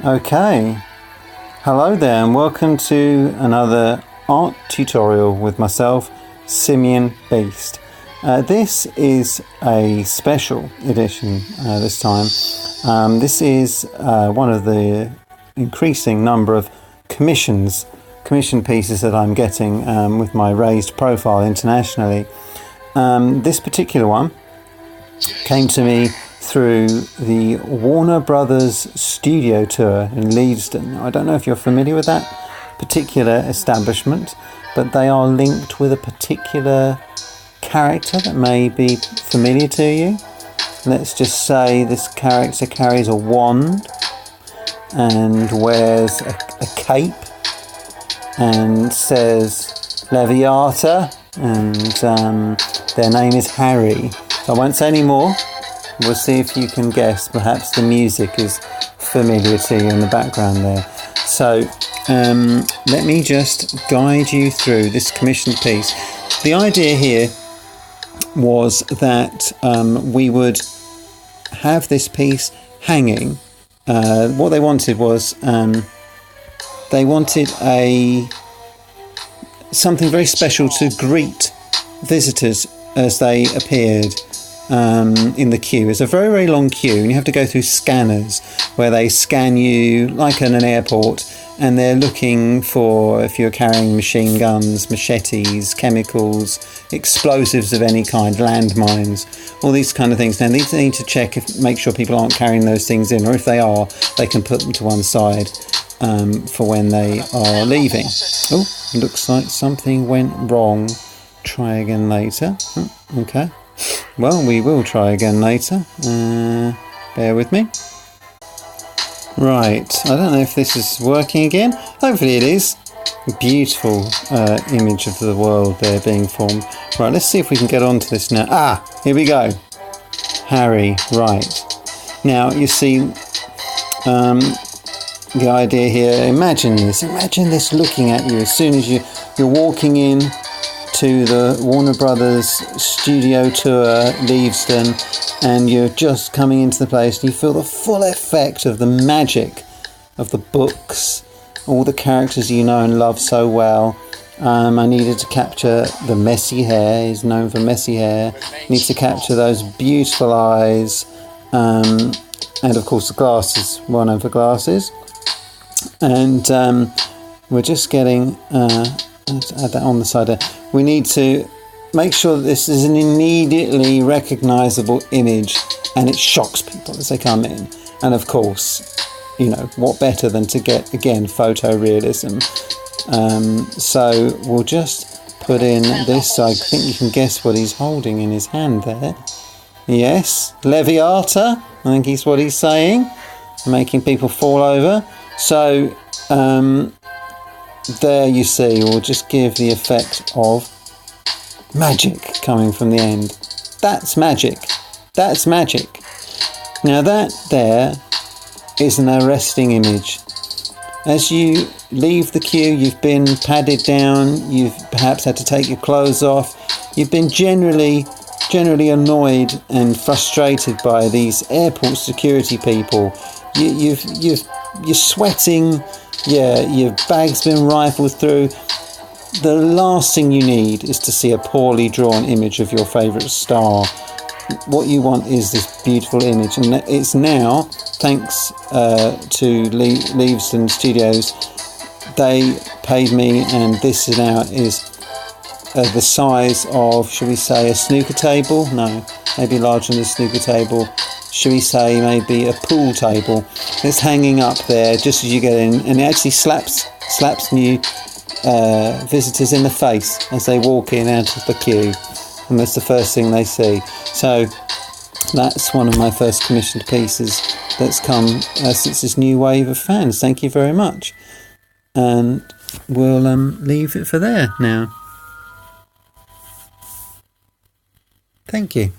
Okay, hello there and welcome to another art tutorial with myself, Simeon Beeste. This is a special edition this time. This is one of the increasing number of commission pieces that I'm getting with my raised profile internationally. This particular one came to me through the Warner Brothers studio tour in Leavesden. I don't know if you're familiar with that particular establishment, but they are linked with a particular character that may be familiar to you. Let's just say this character carries a wand and wears a cape and says Leviata, and their name is Harry. So I won't say any more. We'll see if you can guess. Perhaps the music is familiar to you in the background there. So let me just guide you through this commissioned piece. The idea here was that we would have this piece hanging. What they wanted was they wanted something very special to greet visitors as they appeared in the queue. It's a very, very long queue, and you have to go through scanners where they scan you like in an airport, and they're looking for if you're carrying machine guns, machetes, chemicals, explosives of any kind, landmines, all these kind of things. Now these need to check make sure people aren't carrying those things in, or if they are, they can put them to one side for when they are leaving. Oh, looks like something went wrong. Try again later. Okay. Well, we will try again later. Bear with me. Right, I don't know if this is working again. Hopefully it is. Beautiful image of the world there being formed. Right, let's see if we can get onto this now. Ah, here we go. Harry, right. Now, you see the idea here. Imagine this looking at you as soon as you're walking in to the Warner Brothers studio tour, Leavesden, and you're just coming into the place and you feel the full effect of the magic of the books, all the characters you know and love so well. I needed to capture the messy hair. He's known for messy hair. Need to capture those beautiful eyes, and of course the glasses, well known for glasses. And we're just getting let's add that on the side there. We need to make sure that this is an immediately recognisable image and it shocks people as they come in. And of course, you know, what better than to get, again, photorealism. So we'll just put in this. I think you can guess what he's holding in his hand there. Yes, Leviata, I think is what he's saying, making people fall over. So there you see, we'll just give the effect of magic coming from the end. That's magic. That's magic. Now that there is an arresting image. As you leave the queue, you've been padded down, you've perhaps had to take your clothes off, you've been generally annoyed and frustrated by these airport security people. You're sweating. Yeah, your bag's been rifled through. The last thing you need is to see a poorly drawn image of your favourite star. What you want is this beautiful image, and it's now, thanks to Leavesden Studios, they paid me, and this now is the size of, shall we say, a snooker table? No, maybe larger than a snooker table. Should we say maybe a pool table? It's hanging up there just as you get in, and it actually slaps new visitors in the face as they walk in out of the queue, and that's the first thing they see. So that's one of my first commissioned pieces that's come since this new wave of fans. Thank you very much, and we'll leave it for there now. Thank you.